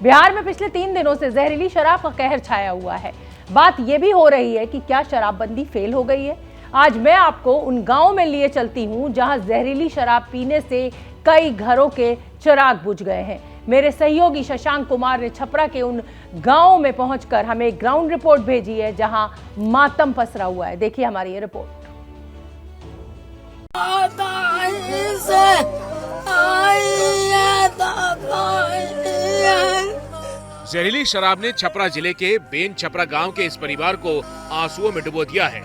बिहार में पिछले 3 दिनों से जहरीली शराब का कहर छाया हुआ है। बात यह भी हो रही है कि क्या शराबबंदी फेल हो गई है। आज मैं आपको उन गांवों में लिए चलती हूं जहां जहरीली शराब पीने से कई घरों के चिराग बुझ गए हैं। मेरे सहयोगी शशांक कुमार ने छपरा के उन गांवों में पहुंचकर हमें एक ग्राउंड रिपोर्ट भेजी है जहां मातम पसरा हुआ है। देखिए हमारी ये रिपोर्ट। जहरीली शराब ने छपरा जिले के बेन छपरा गांव के इस परिवार को आंसुओं में डुबो दिया है।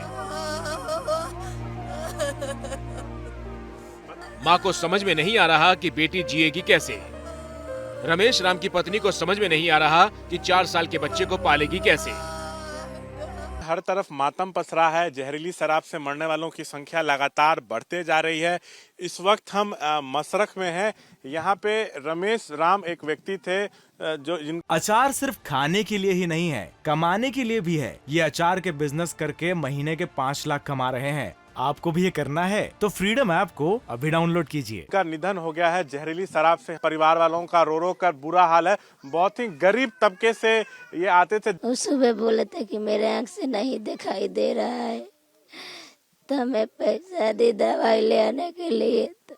मां को समझ में नहीं आ रहा कि बेटी जिएगी कैसे। रमेश राम की पत्नी को समझ में नहीं आ रहा कि 4 साल के बच्चे को पालेगी कैसे। हर तरफ मातम पसरा है। जहरीली शराब से मरने वालों की संख्या लगातार बढ़ते जा रही है। इस वक्त हम मसरख में हैं। यहाँ पे रमेश राम एक व्यक्ति थे जो अचार सिर्फ खाने के लिए ही नहीं है, कमाने के लिए भी है। ये अचार के बिजनेस करके महीने के 5 लाख कमा रहे हैं। आपको भी ये करना है तो फ्रीडम ऐप को अभी डाउनलोड कीजिए। का निधन हो गया है जहरीली शराब से। परिवार वालों का रो रो कर बुरा हाल है। बहुत ही गरीब तबके से ये आते थे। वो सुबह बोले थे कि मेरे आँख से नहीं दिखाई दे रहा है, तो मैं पैसा दी दवाई ले आने के लिए, तो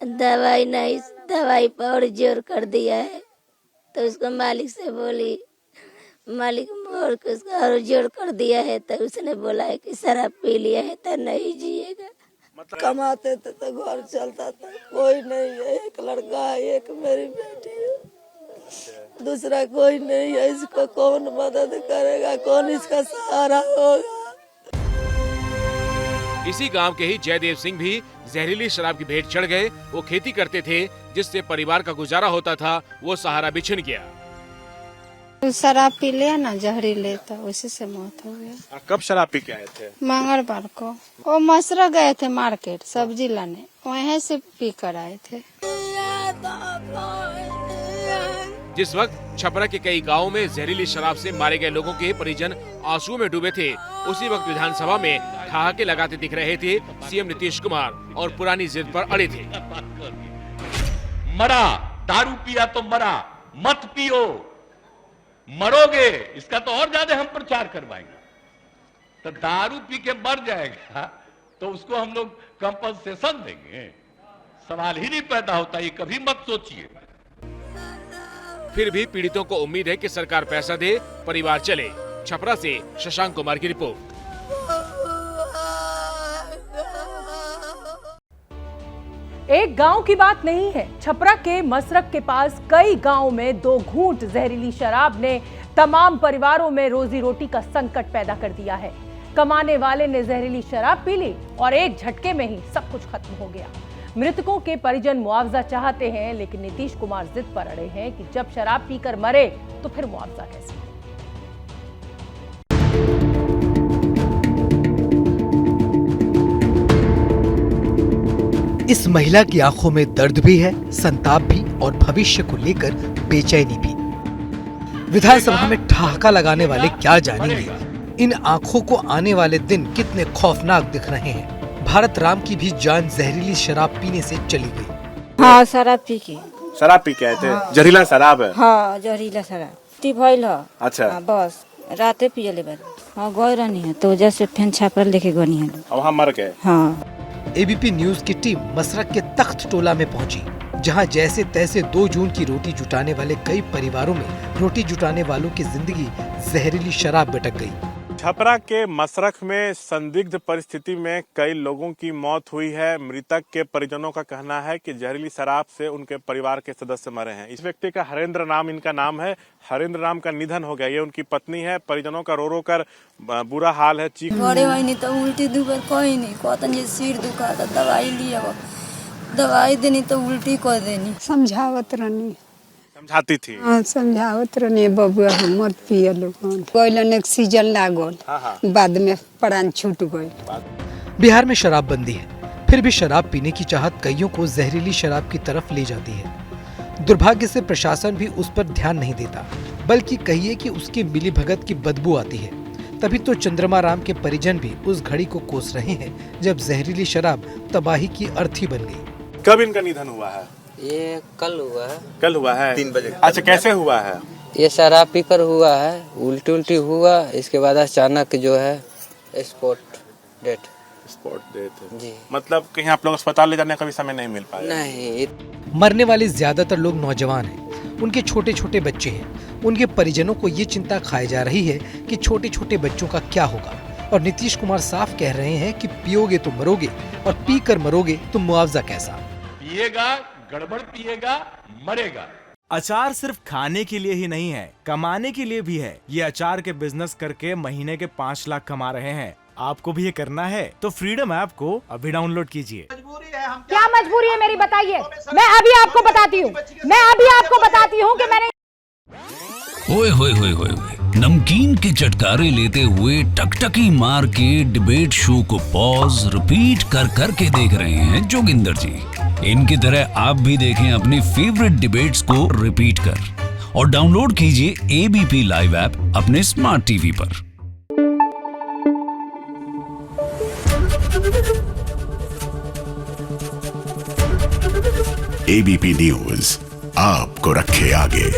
दवाई नहीं, दवाई पर और जोर कर दिया है। तो उसको मालिक से बोली, मालिक मोड़ के उसका और जोर कर दिया है। तो उसने बोला है कि शराब पी लिया है तो नहीं जिएगा। मतलब कमाते थे तो घर चलता था। कोई नहीं है, एक लड़का है, एक मेरी बेटी है, दूसरा कोई नहीं है। इसको कौन मदद करेगा, कौन इसका सहारा होगा। इसी गांव के ही जयदेव सिंह भी जहरीली शराब की भेंट चढ़ गए। वो खेती करते थे जिससे परिवार का गुजारा होता था, वो सहारा बिछड़ गया। शराब पी लिया ना, जहरीले, तो उसी से मौत हो गया। कब शराब पी के आए थे? मंगलवार को। वो मसरा गए थे मार्केट सब्जी लाने, वहीं से पी कर आए थे। जिस वक्त छपरा के कई गांवों में जहरीली शराब से मारे गए लोगों के परिजन आंसुओं में डूबे थे, उसी वक्त विधानसभा में ठहाके लगाते दिख रहे थे सीएम नीतीश कुमार और पुरानी जिद पर अड़े थे। मरा, दारू पिया तो मरा, मत पियो, मरोगे, इसका तो और ज्यादा हम प्रचार करवाएंगे। तो दारू पी के मर जाएगा तो उसको हम लोग कंपनसेशन देंगे, सवाल ही नहीं पैदा होता। ये कभी मत सोचिए। फिर भी पीड़ितों को उम्मीद है कि सरकार पैसा दे, परिवार चले। छपरा से शशांक कुमार की रिपोर्ट। एक गांव की बात नहीं है, छपरा के मसरख के पास कई गांवों में 2 घूंट जहरीली शराब ने तमाम परिवारों में रोजी रोटी का संकट पैदा कर दिया है। कमाने वाले ने जहरीली शराब पी ली और एक झटके में ही सब कुछ खत्म हो गया। मृतकों के परिजन मुआवजा चाहते हैं, लेकिन नीतीश कुमार जिद पर अड़े हैं कि जब शराब पीकर मरे तो फिर मुआवजा कैसे। इस महिला की आंखों में दर्द भी है, संताप भी और भविष्य को लेकर बेचैनी भी। विधानसभा में ठहाका लगाने वाले क्या जानेंगे, इन आंखों को आने वाले दिन कितने खौफनाक दिख रहे हैं। भारत राम की भी जान जहरीली शराब पीने से चली गई। हाँ, शराब पी के। शराब पी के आए थे? हाँ। जहरीला शराब है? हाँ, जहरीला शराब भइल है। अच्छा। हाँ, बस राते पियले बार। हाँ, गए रहनी है तो जैसे फेन छापर लेके गनी है। वहाँ मर गए? हाँ। एबीपी न्यूज की टीम मसरख के तख्त टोला में पहुंची, जहां जैसे तैसे 2 जून की रोटी जुटाने वाले कई परिवारों में रोटी जुटाने वालों की जिंदगी जहरीली शराब भटक गई। छपरा के मसरख में संदिग्ध परिस्थिति में कई लोगों की मौत हुई है। मृतक के परिजनों का कहना है कि जहरीली शराब से उनके परिवार के सदस्य मरे हैं। इस व्यक्ति का हरेंद्र राम इनका नाम है। हरेंद्र राम का निधन हो गया। ये उनकी पत्नी है। परिजनों का रो रो कर बुरा हाल है। बड़े नहीं तो उल्टी दुबर कोई नहीं कहता, सिर दुखा था, दवाई लिया, दवाई देनी तो उल्टी कर देनी। समझावत रहनी, समझाती थी। हाँ, समझावत रहनी बबुआ मत पिए लोग। सीजन लागल, बाद में प्राण छूट गए। बिहार में शराबबंदी है, फिर भी शराब पीने की चाहत कईयों को जहरीली शराब की तरफ ले जाती है। दुर्भाग्य से प्रशासन भी उस पर ध्यान नहीं देता, बल्कि कहिए कि उसकी मिलीभगत की बदबू आती है। तभी तो चंद्रमा राम के परिजन भी उस घड़ी को कोस रहे हैं जब जहरीली शराब तबाही की अर्थी बन गई। कब इनका निधन हुआ है? ये कल हुआ है। कल हुआ है 3 बजे। अच्छा, कैसे हुआ है? ये शराब पीकर हुआ है, उल्टी उल्टी हुआ, इसके बाद अचानक जो है स्पॉट डेथ जी। मतलब कहीं आप लोग अस्पताल ले जाने का भी समय नहीं मिल पाया? नहीं। मरने वाले ज्यादातर लोग नौजवान हैं, उनके छोटे छोटे बच्चे हैं। उनके परिजनों को ये चिंता खाई जा रही है कि छोटे छोटे बच्चों का क्या होगा। और नीतीश कुमार साफ कह रहे हैं कि पियोगे तो मरोगे और पी कर मरोगे तो मुआवजा कैसा? पिएगा, गड़बड़ पिएगा, मरेगा। अचार सिर्फ खाने के लिए ही नहीं है, कमाने के लिए भी है। ये अचार के बिजनेस करके महीने के 5 लाख कमा रहे हैं। आपको भी ये करना है तो फ्रीडम ऐप को अभी डाउनलोड कीजिए। क्या मजबूरी है मेरी, बताइए। मैं अभी आपको बताती हूँ कि मैंने ओए होए होए होए, नमकीन के चटकारे लेते हुए टकटकी मार के डिबेट शो को पॉज रिपीट कर करके देख रहे हैं जोगिंदर जी। इनकी तरह आप भी देखें अपनी फेवरेट डिबेट्स को रिपीट कर और डाउनलोड कीजिए एबीपी लाइव ऐप अपने स्मार्ट टीवी पर। एबीपी न्यूज आपको रखे आगे।